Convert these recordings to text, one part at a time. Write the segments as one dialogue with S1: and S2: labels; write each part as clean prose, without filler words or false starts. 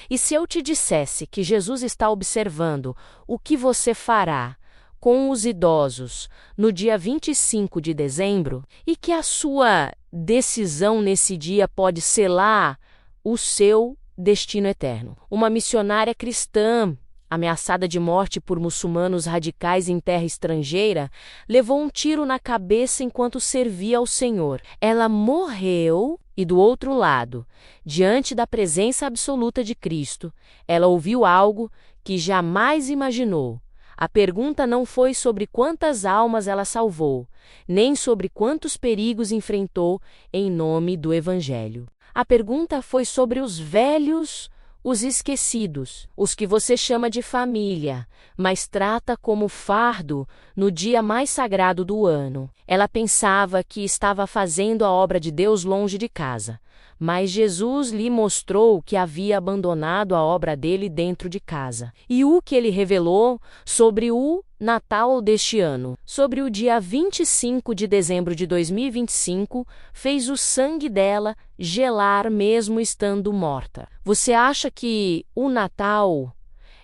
S1: E se eu te dissesse que Jesus está observando o que você fará com os idosos no dia 25 de dezembro e que a sua decisão nesse dia pode selar o seu destino eterno? Uma missionária cristã, ameaçada de morte por muçulmanos radicais em terra estrangeira, levou um tiro na cabeça enquanto servia ao Senhor. Ela morreu e, do outro lado, diante da presença absoluta de Cristo, ela ouviu algo que jamais imaginou. A pergunta não foi sobre quantas almas ela salvou, nem sobre quantos perigos enfrentou em nome do Evangelho. A pergunta foi sobre os velhos, os esquecidos, os que você chama de família, mas trata como fardo no dia mais sagrado do ano. Ela pensava que estava fazendo a obra de Deus longe de casa, mas Jesus lhe mostrou que havia abandonado a obra dele dentro de casa. E o que ele revelou sobre o Natal deste ano, sobre o dia 25 de dezembro de 2025, fez o sangue dela gelar mesmo estando morta. Você acha que o Natal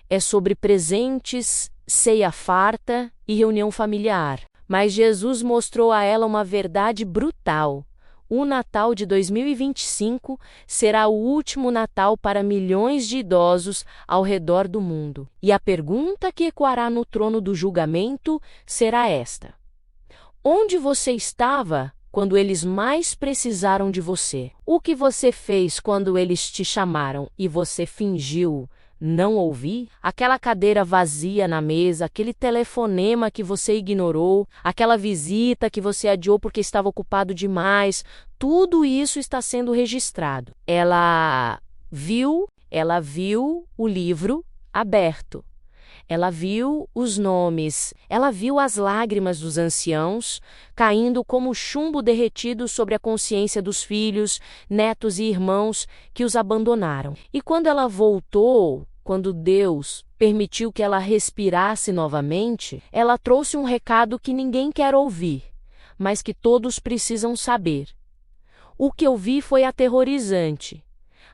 S1: é sobre presentes, ceia farta e reunião familiar? Mas Jesus mostrou a ela uma verdade brutal. O Natal de 2025 será o último Natal para milhões de idosos ao redor do mundo. E a pergunta que ecoará no trono do julgamento será esta: onde você estava quando eles mais precisaram de você? O que você fez quando eles te chamaram e você fingiu não ouvir? Aquela cadeira vazia na mesa, aquele telefonema que você ignorou, aquela visita que você adiou porque estava ocupado demais, tudo isso está sendo registrado. Ela viu o livro aberto. Ela viu os nomes, ela viu as lágrimas dos anciãos caindo como chumbo derretido sobre a consciência dos filhos, netos e irmãos que os abandonaram. E quando ela voltou, quando Deus permitiu que ela respirasse novamente, ela trouxe um recado que ninguém quer ouvir, mas que todos precisam saber. O que eu vi foi aterrorizante.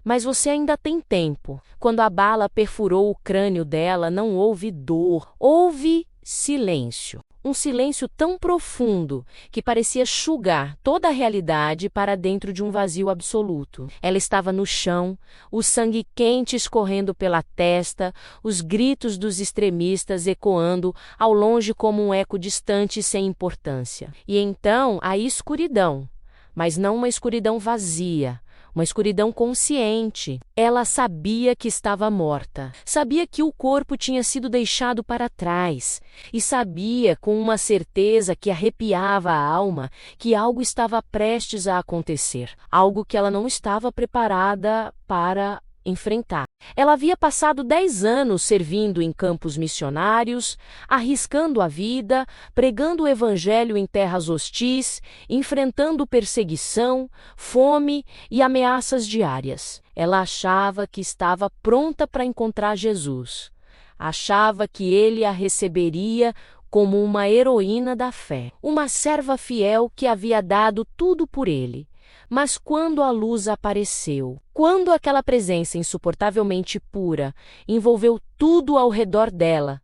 S1: Mas você ainda tem tempo. Quando a bala perfurou o crânio dela, não houve dor, houve silêncio. Um silêncio tão profundo que parecia sugar toda a realidade para dentro de um vazio absoluto. Ela estava no chão, o sangue quente escorrendo pela testa, os gritos dos extremistas ecoando ao longe como um eco distante e sem importância. E então a escuridão, mas não uma escuridão vazia, uma escuridão consciente. Ela sabia que estava morta, sabia que o corpo tinha sido deixado para trás, e sabia com uma certeza que arrepiava a alma que algo estava prestes a acontecer, algo que ela não estava preparada para enfrentar. Ela havia passado 10 anos servindo em campos missionários, arriscando a vida, pregando o evangelho em terras hostis, enfrentando perseguição, fome e ameaças diárias. Ela achava que estava pronta para encontrar Jesus. Achava que ele a receberia como uma heroína da fé, uma serva fiel que havia dado tudo por ele. Mas quando a luz apareceu, quando aquela presença insuportavelmente pura envolveu tudo ao redor dela,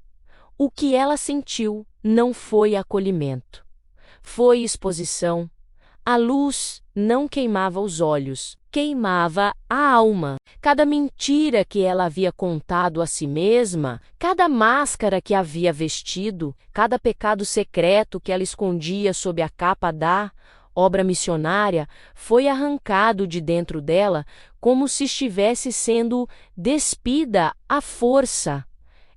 S1: o que ela sentiu não foi acolhimento, foi exposição. A luz não queimava os olhos, queimava a alma. Cada mentira que ela havia contado a si mesma, cada máscara que havia vestido, cada pecado secreto que ela escondia sob a capa da obra missionária, foi arrancado de dentro dela como se estivesse sendo despida à força.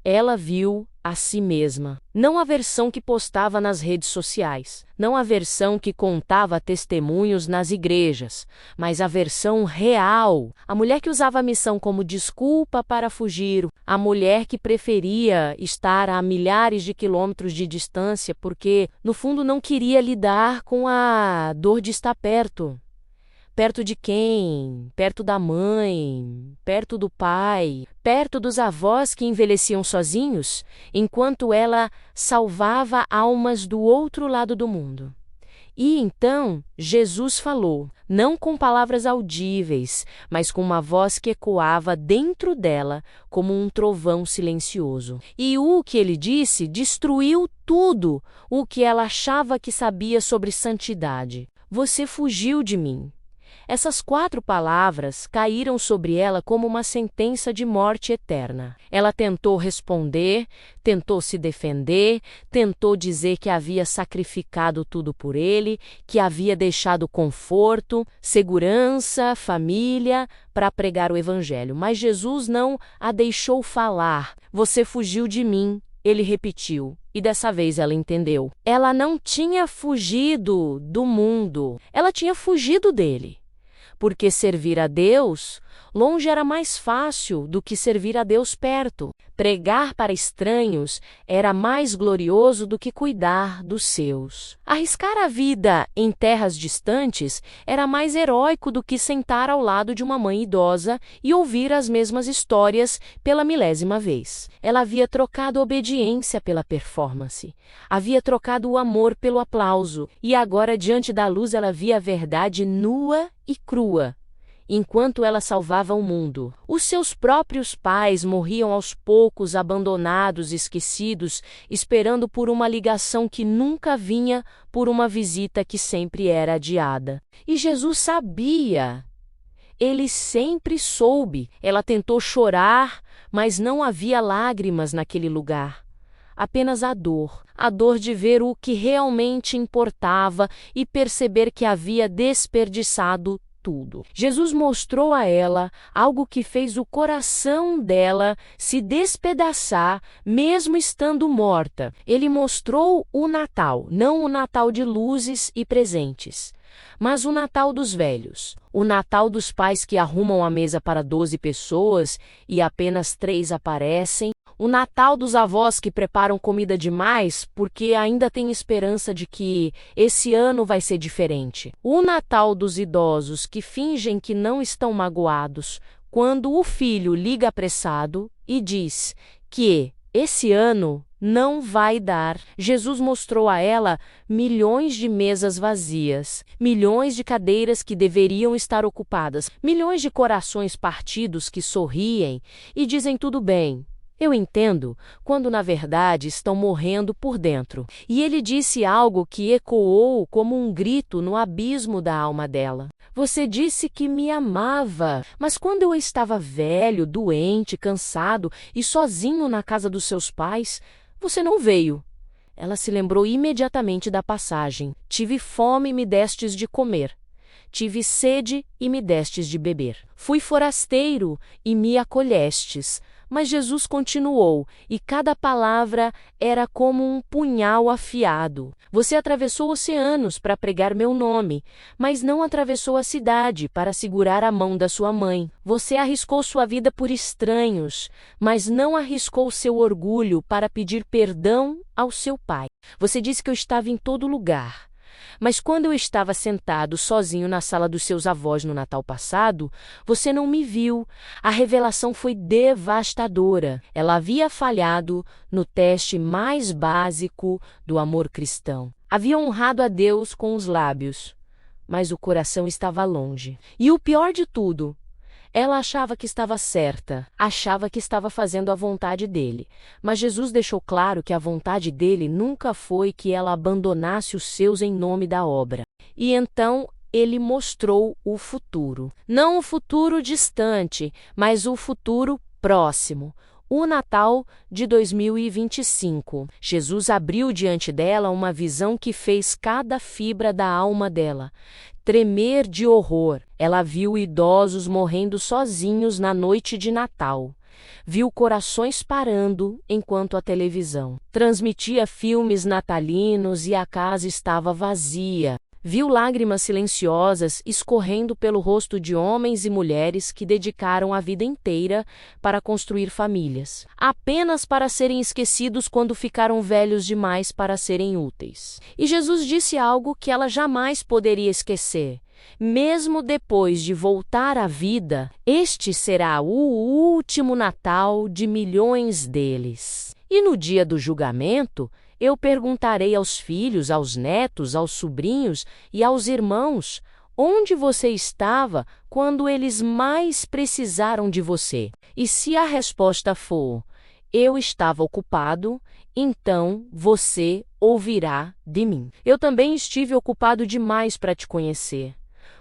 S1: Ela viu a si mesma, não a versão que postava nas redes sociais, não a versão que contava testemunhos nas igrejas, mas a versão real, a mulher que usava a missão como desculpa para fugir, a mulher que preferia estar a milhares de quilômetros de distância porque, no fundo, não queria lidar com a dor de estar perto. Perto de quem? Perto da mãe, perto do pai, perto dos avós que envelheciam sozinhos, enquanto ela salvava almas do outro lado do mundo. E então Jesus falou, não com palavras audíveis, mas com uma voz que ecoava dentro dela como um trovão silencioso. E o que ele disse destruiu tudo o que ela achava que sabia sobre santidade. Você fugiu de mim. Essas 4 palavras caíram sobre ela como uma sentença de morte eterna. Ela tentou responder, tentou se defender, tentou dizer que havia sacrificado tudo por ele, que havia deixado conforto, segurança, família, para pregar o evangelho. Mas Jesus não a deixou falar. Você fugiu de mim. Ele repetiu, e dessa vez ela entendeu. Ela não tinha fugido do mundo, ela tinha fugido dele. Porque servir a Deus longe era mais fácil do que servir a Deus perto. Pregar para estranhos era mais glorioso do que cuidar dos seus. Arriscar a vida em terras distantes era mais heróico do que sentar ao lado de uma mãe idosa e ouvir as mesmas histórias pela milésima vez. Ela havia trocado a obediência pela performance. Havia trocado o amor pelo aplauso. E agora, diante da luz, ela via a verdade nua e crua. Enquanto ela salvava o mundo, os seus próprios pais morriam aos poucos, abandonados, esquecidos, esperando por uma ligação que nunca vinha, por uma visita que sempre era adiada. E Jesus sabia. Ele sempre soube. Ela tentou chorar, mas não havia lágrimas naquele lugar. Apenas a dor de ver o que realmente importava e perceber que havia desperdiçado tudo. Jesus mostrou a ela algo que fez o coração dela se despedaçar, mesmo estando morta. Ele mostrou o Natal, não o Natal de luzes e presentes, mas o Natal dos velhos. O Natal dos pais que arrumam a mesa para 12 pessoas e apenas 3 aparecem. O Natal dos avós que preparam comida demais porque ainda tem esperança de que esse ano vai ser diferente. O Natal dos idosos que fingem que não estão magoados quando o filho liga apressado e diz que esse ano não vai dar. Jesus mostrou a ela milhões de mesas vazias, milhões de cadeiras que deveriam estar ocupadas, milhões de corações partidos que sorriem e dizem tudo bem. Eu entendo, quando na verdade estão morrendo por dentro. E ele disse algo que ecoou como um grito no abismo da alma dela. Você disse que me amava, mas quando eu estava velho, doente, cansado e sozinho na casa dos seus pais, você não veio. Ela se lembrou imediatamente da passagem. Tive fome e me destes de comer. Tive sede e me destes de beber. Fui forasteiro e me acolhestes. Mas Jesus continuou, e cada palavra era como um punhal afiado. Você atravessou oceanos para pregar meu nome, mas não atravessou a cidade para segurar a mão da sua mãe. Você arriscou sua vida por estranhos, mas não arriscou seu orgulho para pedir perdão ao seu pai. Você disse que eu estava em todo lugar. Mas quando eu estava sentado sozinho na sala dos seus avós no Natal passado, você não me viu. A revelação foi devastadora. Ela havia falhado no teste mais básico do amor cristão. Havia honrado a Deus com os lábios, mas o coração estava longe. E o pior de tudo, ela achava que estava certa, achava que estava fazendo a vontade dele. Mas Jesus deixou claro que a vontade dele nunca foi que ela abandonasse os seus em nome da obra. E então ele mostrou o futuro. Não o futuro distante, mas o futuro próximo. O Natal de 2025. Jesus abriu diante dela uma visão que fez cada fibra da alma dela tremer de horror. Ela viu idosos morrendo sozinhos na noite de Natal. Viu corações parando enquanto a televisão transmitia filmes natalinos e a casa estava vazia. Viu lágrimas silenciosas escorrendo pelo rosto de homens e mulheres que dedicaram a vida inteira para construir famílias, apenas para serem esquecidos quando ficaram velhos demais para serem úteis. E Jesus disse algo que ela jamais poderia esquecer. Mesmo depois de voltar à vida, este será o último Natal de milhões deles. E no dia do julgamento, Eu perguntarei aos filhos, aos netos, aos sobrinhos e aos irmãos: onde você estava quando eles mais precisaram de você? E se a resposta for: eu estava ocupado, então você ouvirá de mim. Eu também estive ocupado demais para te conhecer.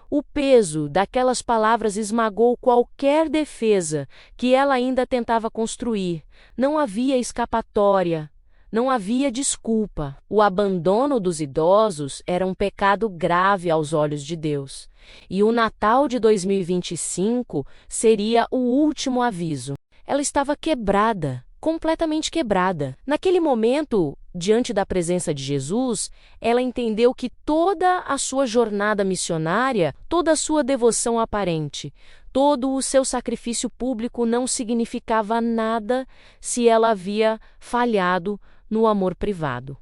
S1: O peso daquelas palavras esmagou qualquer defesa que ela ainda tentava construir. Não havia escapatória. Não havia desculpa. O abandono dos idosos era um pecado grave aos olhos de Deus. E o Natal de 2025 seria o último aviso. Ela estava quebrada, completamente quebrada. Naquele momento, diante da presença de Jesus, ela entendeu que toda a sua jornada missionária, toda a sua devoção aparente, todo o seu sacrifício público não significava nada se ela havia falhado no amor privado.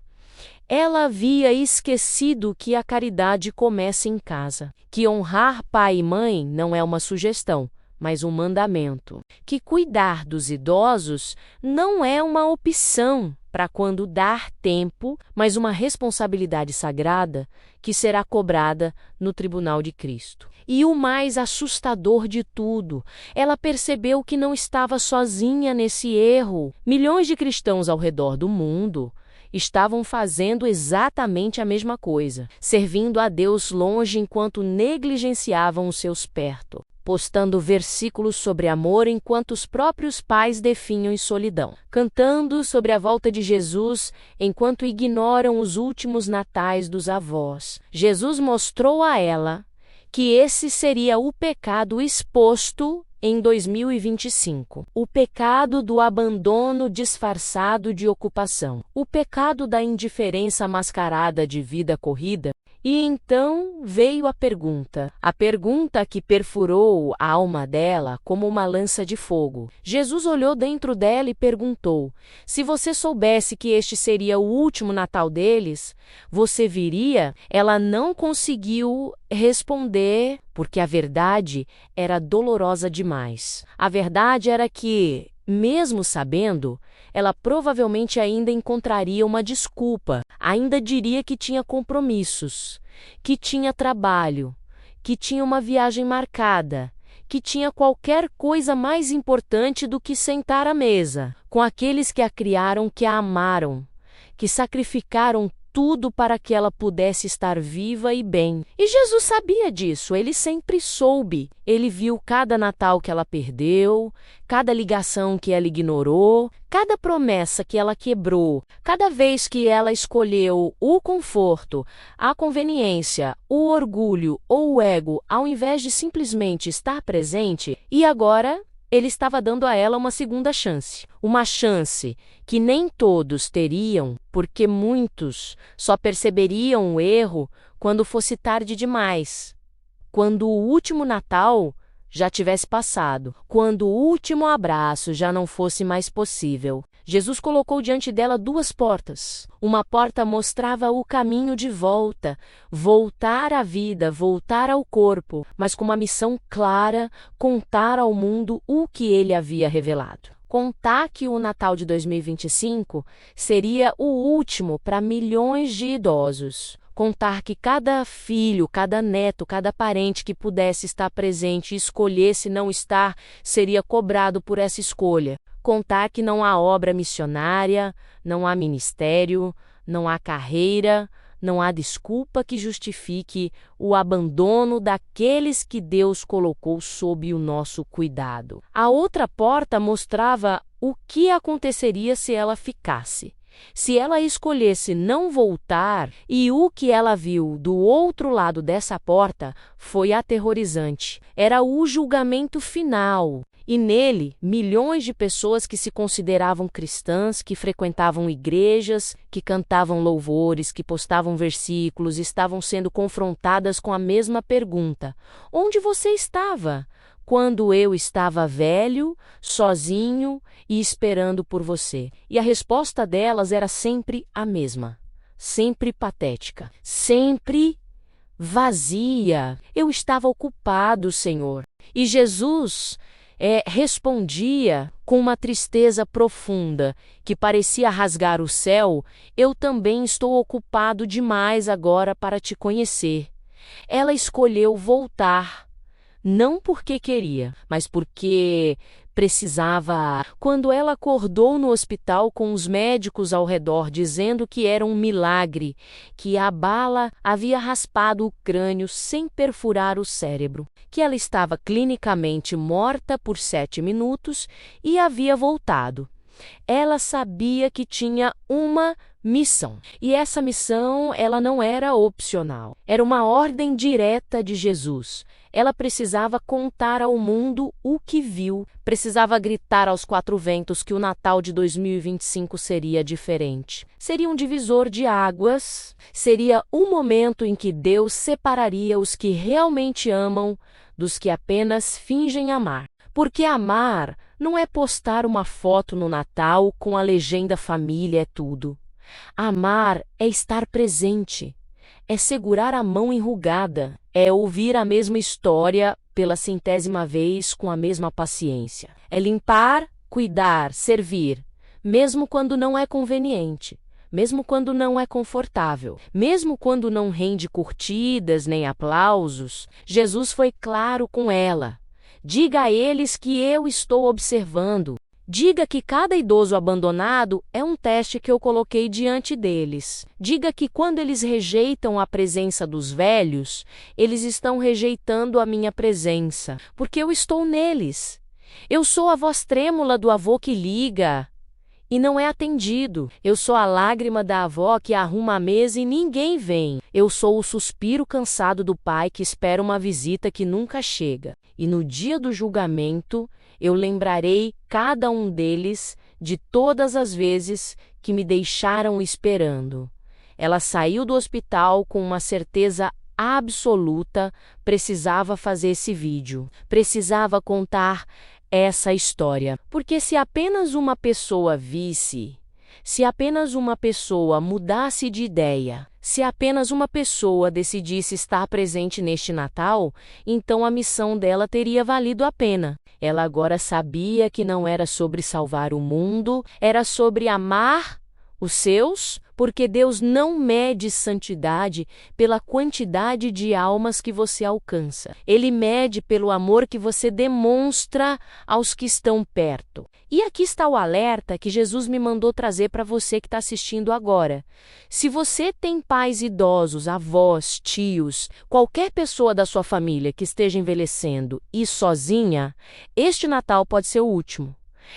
S1: Ela havia esquecido que a caridade começa em casa, que honrar pai e mãe não é uma sugestão, mas um mandamento, que cuidar dos idosos não é uma opção para quando dar tempo, mas uma responsabilidade sagrada que será cobrada no tribunal de Cristo. E o mais assustador de tudo, ela percebeu que não estava sozinha nesse erro. Milhões de cristãos ao redor do mundo estavam fazendo exatamente a mesma coisa, servindo a Deus longe enquanto negligenciavam os seus perto, postando versículos sobre amor enquanto os próprios pais definham em solidão, cantando sobre a volta de Jesus enquanto ignoram os últimos natais dos avós. Jesus mostrou a ela que esse seria o pecado exposto em 2025. O pecado do abandono disfarçado de ocupação. O pecado da indiferença mascarada de vida corrida. E então veio a pergunta que perfurou a alma dela como uma lança de fogo. Jesus olhou dentro dela e perguntou: se você soubesse que este seria o último Natal deles, você viria? Ela não conseguiu responder, porque a verdade era dolorosa demais. A verdade era que, mesmo sabendo, ela provavelmente ainda encontraria uma desculpa, ainda diria que tinha compromissos, que tinha trabalho, que tinha uma viagem marcada, que tinha qualquer coisa mais importante do que sentar à mesa, com aqueles que a criaram, que a amaram, que sacrificaram tudo para que ela pudesse estar viva e bem. E Jesus sabia disso, ele sempre soube. Ele viu cada Natal que ela perdeu, cada ligação que ela ignorou, cada promessa que ela quebrou, cada vez que ela escolheu o conforto, a conveniência, o orgulho ou o ego, ao invés de simplesmente estar presente. E agora ele estava dando a ela uma segunda chance. Uma chance que nem todos teriam, porque muitos só perceberiam o erro quando fosse tarde demais. Quando o último Natal já tivesse passado, quando o último abraço já não fosse mais possível. Jesus colocou diante dela duas portas. Uma porta mostrava o caminho de volta, voltar à vida, voltar ao corpo, mas com uma missão clara: contar ao mundo o que ele havia revelado. Contar que o Natal de 2025 seria o último para milhões de idosos. Contar que cada filho, cada neto, cada parente que pudesse estar presente e escolhesse não estar, seria cobrado por essa escolha. Contar que não há obra missionária, não há ministério, não há carreira, não há desculpa que justifique o abandono daqueles que Deus colocou sob o nosso cuidado. A outra porta mostrava o que aconteceria se ela ficasse. Se ela escolhesse não voltar, e o que ela viu do outro lado dessa porta foi aterrorizante. Era o julgamento final. E nele, milhões de pessoas que se consideravam cristãs, que frequentavam igrejas, que cantavam louvores, que postavam versículos, estavam sendo confrontadas com a mesma pergunta: onde você estava quando eu estava velho, sozinho e esperando por você? E a resposta delas era sempre a mesma, sempre patética, sempre vazia. Eu estava ocupado, Senhor. E Jesus respondia com uma tristeza profunda, que parecia rasgar o céu: eu também estou ocupado demais agora para te conhecer. Ela escolheu voltar, não porque queria, mas porque precisava. Quando ela acordou no hospital com os médicos ao redor dizendo que era um milagre, que a bala havia raspado o crânio sem perfurar o cérebro, que ela estava clinicamente morta por 7 minutos e havia voltado. Ela sabia que tinha uma missão. E essa missão, ela não era opcional. Era uma ordem direta de Jesus. Ela precisava contar ao mundo o que viu. Precisava gritar aos 4 ventos que o Natal de 2025 seria diferente. Seria um divisor de águas. Seria o momento em que Deus separaria os que realmente amam dos que apenas fingem amar. Porque amar não é postar uma foto no Natal com a legenda "família é tudo". Amar é estar presente, é segurar a mão enrugada, é ouvir a mesma história pela 100ª vez com a mesma paciência. É limpar, cuidar, servir, mesmo quando não é conveniente, mesmo quando não é confortável, mesmo quando não rende curtidas nem aplausos. Jesus foi claro com ela. Diga a eles que eu estou observando. Diga que cada idoso abandonado é um teste que eu coloquei diante deles. Diga que quando eles rejeitam a presença dos velhos, eles estão rejeitando a minha presença, porque eu estou neles. Eu sou a voz trêmula do avô que liga e não é atendido. Eu sou a lágrima da avó que arruma a mesa e ninguém vem. Eu sou o suspiro cansado do pai que espera uma visita que nunca chega. E no dia do julgamento, eu lembrarei cada um deles de todas as vezes que me deixaram esperando. Ela saiu do hospital com uma certeza absoluta: precisava fazer esse vídeo, precisava contar essa história. Porque se apenas uma pessoa visse, se apenas uma pessoa mudasse de ideia, se apenas uma pessoa decidisse estar presente neste Natal, então a missão dela teria valido a pena. Ela agora sabia que não era sobre salvar o mundo, era sobre amar os seus, porque Deus não mede santidade pela quantidade de almas que você alcança. Ele mede pelo amor que você demonstra aos que estão perto. E aqui está o alerta que Jesus me mandou trazer para você que está assistindo agora. Se você tem pais idosos, avós, tios, qualquer pessoa da sua família que esteja envelhecendo e sozinha, este Natal pode ser o último.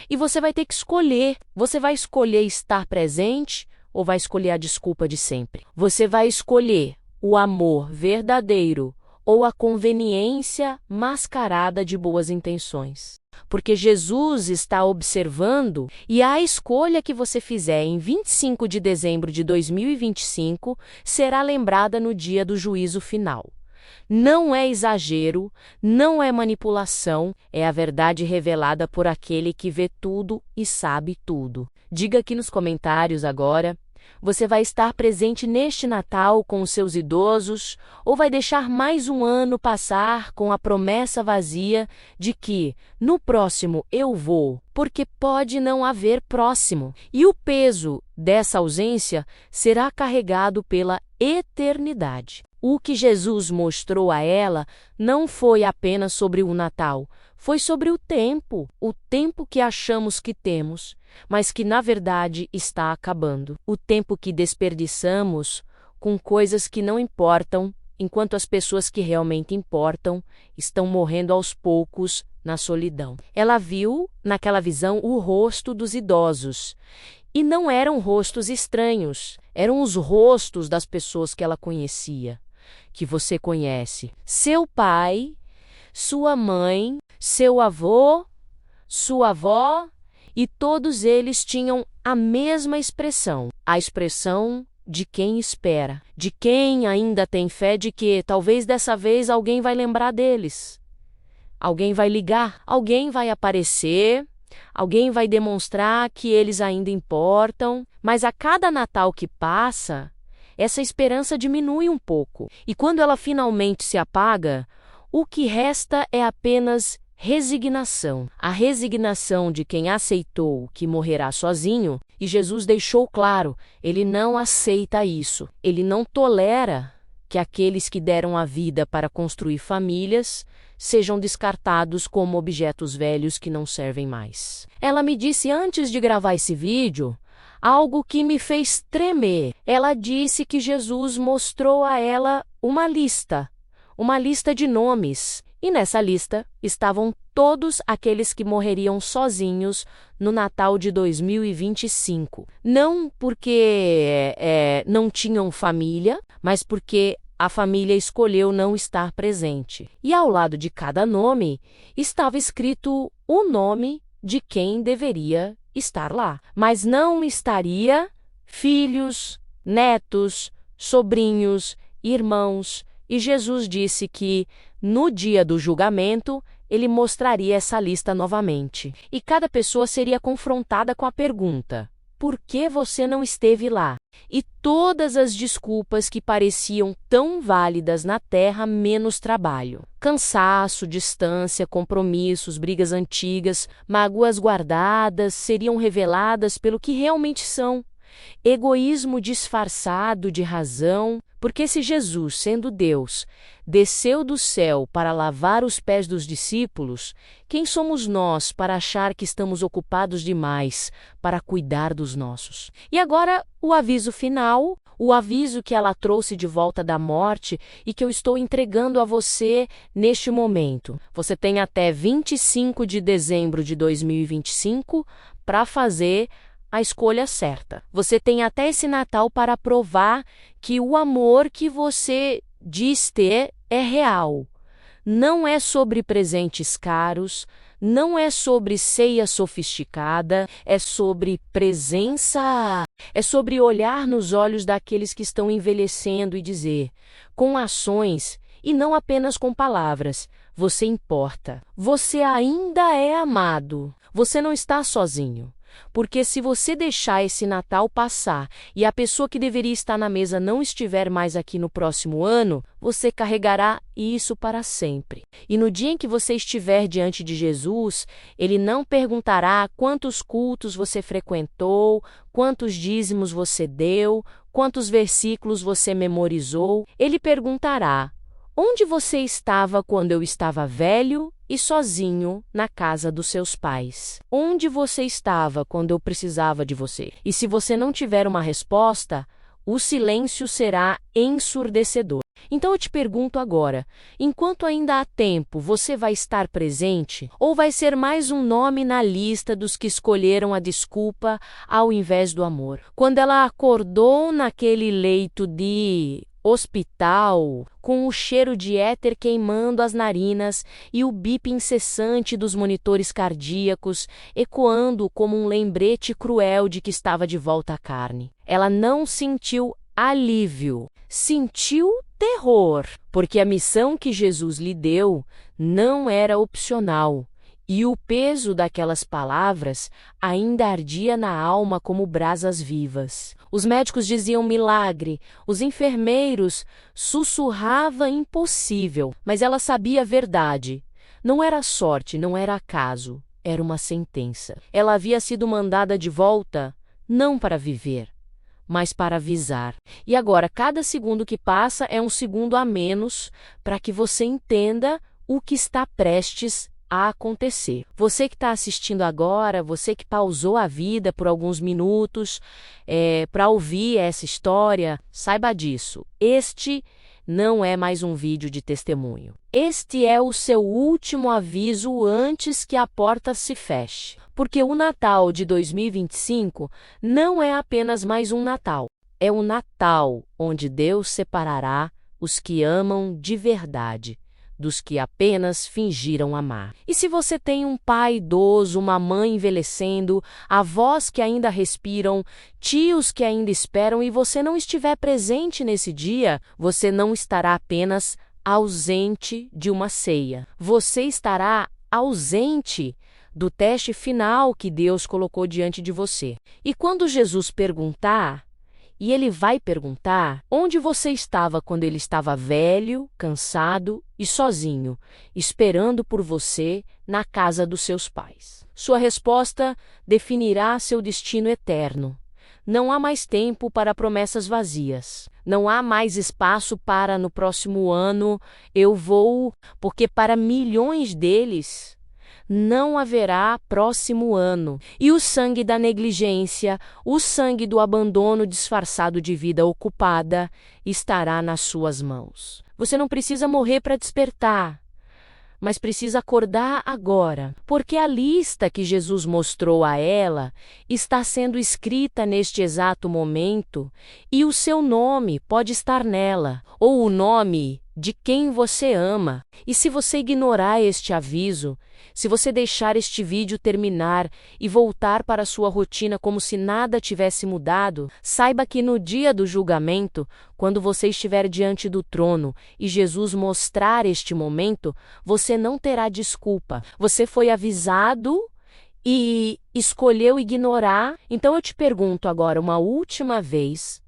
S1: E você vai ter que escolher. Você vai escolher estar presente ou vai escolher a desculpa de sempre? Você vai escolher o amor verdadeiro ou a conveniência mascarada de boas intenções? Porque Jesus está observando, e a escolha que você fizer em 25 de dezembro de 2025 será lembrada no dia do juízo final. Não é exagero, não é manipulação, é a verdade revelada por aquele que vê tudo e sabe tudo. Diga aqui nos comentários agora: você vai estar presente neste Natal com os seus idosos ou vai deixar mais um ano passar com a promessa vazia de que no próximo eu vou, porque pode não haver próximo. E o peso dessa ausência será carregado pela eternidade. O que Jesus mostrou a ela não foi apenas sobre o Natal, foi sobre o tempo que achamos que temos, mas que na verdade está acabando. O tempo que desperdiçamos com coisas que não importam, enquanto as pessoas que realmente importam estão morrendo aos poucos na solidão. Ela viu, naquela visão, o rosto dos idosos. E não eram rostos estranhos, eram os rostos das pessoas que ela conhecia, que você conhece. Seu pai, sua mãe, seu avô, sua avó, e todos eles tinham a mesma expressão, a expressão de quem espera, de quem ainda tem fé de que talvez dessa vez alguém vai lembrar deles. Alguém vai ligar, alguém vai aparecer, alguém vai demonstrar que eles ainda importam, mas a cada Natal que passa, essa esperança diminui um pouco. E quando ela finalmente se apaga, o que resta é apenas resignação. A resignação de quem aceitou que morrerá sozinho, e Jesus deixou claro, ele não aceita isso. Ele não tolera que aqueles que deram a vida para construir famílias sejam descartados como objetos velhos que não servem mais. Ela me disse antes de gravar esse vídeo algo que me fez tremer. Ela disse que Jesus mostrou a ela uma lista de nomes, e nessa lista estavam todos aqueles que morreriam sozinhos no Natal de 2025. Não porque não tinham família, mas porque a família escolheu não estar presente. E ao lado de cada nome estava escrito o nome de quem deveria estar lá. Mas não estaria filhos, netos, sobrinhos, irmãos. E Jesus disse que, no dia do julgamento, ele mostraria essa lista novamente. E cada pessoa seria confrontada com a pergunta: por que você não esteve lá? E todas as desculpas que pareciam tão válidas na terra, menos trabalho. Cansaço, distância, compromissos, brigas antigas, mágoas guardadas seriam reveladas pelo que realmente são. Egoísmo disfarçado de razão, porque se Jesus, sendo Deus, desceu do céu para lavar os pés dos discípulos, quem somos nós para achar que estamos ocupados demais para cuidar dos nossos? E agora, o aviso final, o aviso que ela trouxe de volta da morte e que eu estou entregando a você neste momento. Você tem até 25 de dezembro de 2025 para fazer a escolha certa. Você tem até esse Natal para provar que o amor que você diz ter é real. Não é sobre presentes caros, não é sobre ceia sofisticada, é sobre presença. É sobre olhar nos olhos daqueles que estão envelhecendo e dizer, com ações e não apenas com palavras, você importa. Você ainda é amado. Você não está sozinho. Porque se você deixar esse Natal passar e a pessoa que deveria estar na mesa não estiver mais aqui no próximo ano, você carregará isso para sempre. E no dia em que você estiver diante de Jesus, ele não perguntará quantos cultos você frequentou, quantos dízimos você deu, quantos versículos você memorizou. Ele perguntará: onde você estava quando eu estava velho e sozinho na casa dos seus pais? Onde você estava quando eu precisava de você? E se você não tiver uma resposta, o silêncio será ensurdecedor. Então eu te pergunto agora, enquanto ainda há tempo, você vai estar presente? Ou vai ser mais um nome na lista dos que escolheram a desculpa ao invés do amor? Quando ela acordou naquele leito de hospital, com o cheiro de éter queimando as narinas e o bip incessante dos monitores cardíacos ecoando como um lembrete cruel de que estava de volta à carne. Ela não sentiu alívio, sentiu terror, porque a missão que Jesus lhe deu não era opcional. E o peso daquelas palavras ainda ardia na alma como brasas vivas. Os médicos diziam milagre, os enfermeiros sussurravam impossível, mas ela sabia a verdade. Não era sorte, não era acaso, era uma sentença. Ela havia sido mandada de volta, não para viver, mas para avisar. E agora, cada segundo que passa é um segundo a menos para que você entenda o que está prestes a acontecer. Você que está assistindo agora, você que pausou a vida por alguns minutos para ouvir essa história, saiba disso. Este não é mais um vídeo de testemunho. Este é o seu último aviso antes que a porta se feche. Porque o Natal de 2025 não é apenas mais um Natal. É um Natal onde Deus separará os que amam de verdade dos que apenas fingiram amar. E se você tem um pai idoso, uma mãe envelhecendo, avós que ainda respiram, tios que ainda esperam e você não estiver presente nesse dia, você não estará apenas ausente de uma ceia. Você estará ausente do teste final que Deus colocou diante de você. E quando Jesus perguntar: E ele vai perguntar onde você estava quando ele estava velho, cansado e sozinho, esperando por você na casa dos seus pais. Sua resposta definirá seu destino eterno. Não há mais tempo para promessas vazias. Não há mais espaço para no próximo ano eu vou, porque para milhões deles não haverá próximo ano. E o sangue da negligência, o sangue do abandono disfarçado de vida ocupada, estará nas suas mãos. Você não precisa morrer para despertar, mas precisa acordar agora, porque a lista que Jesus mostrou a ela está sendo escrita neste exato momento e o seu nome pode estar nela, ou o nome de quem você ama. E se você ignorar este aviso, se você deixar este vídeo terminar e voltar para sua rotina como se nada tivesse mudado, saiba que no dia do julgamento, quando você estiver diante do trono e Jesus mostrar este momento, você não terá desculpa. Você foi avisado e escolheu ignorar. Então eu te pergunto agora uma última vez: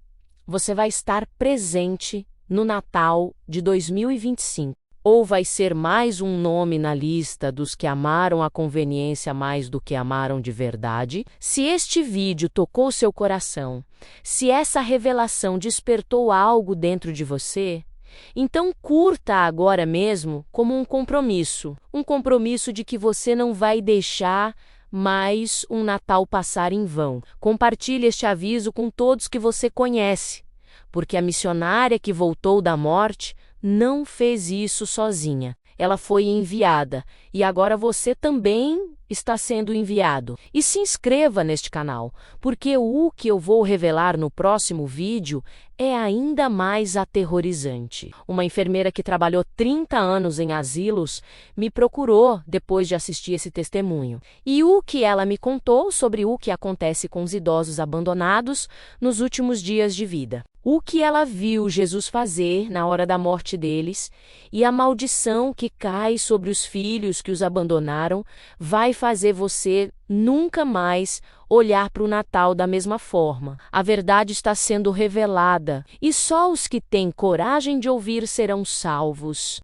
S1: você vai estar presente no Natal de 2025? Ou vai ser mais um nome na lista dos que amaram a conveniência mais do que amaram de verdade? Se este vídeo tocou seu coração, se essa revelação despertou algo dentro de você, então curta agora mesmo como um compromisso de que você não vai deixar mais um Natal passar em vão. Compartilhe este aviso com todos que você conhece, porque a missionária que voltou da morte não fez isso sozinha. Ela foi enviada e agora você também está sendo enviado. E se inscreva neste canal, porque o que eu vou revelar no próximo vídeo é ainda mais aterrorizante. Uma enfermeira que trabalhou 30 anos em asilos me procurou depois de assistir esse testemunho. E o que ela me contou sobre o que acontece com os idosos abandonados nos últimos dias de vida. O que ela viu Jesus fazer na hora da morte deles e a maldição que cai sobre os filhos que os abandonaram vai fazer você nunca mais olhar para o Natal da mesma forma. A verdade está sendo revelada e só os que têm coragem de ouvir serão salvos.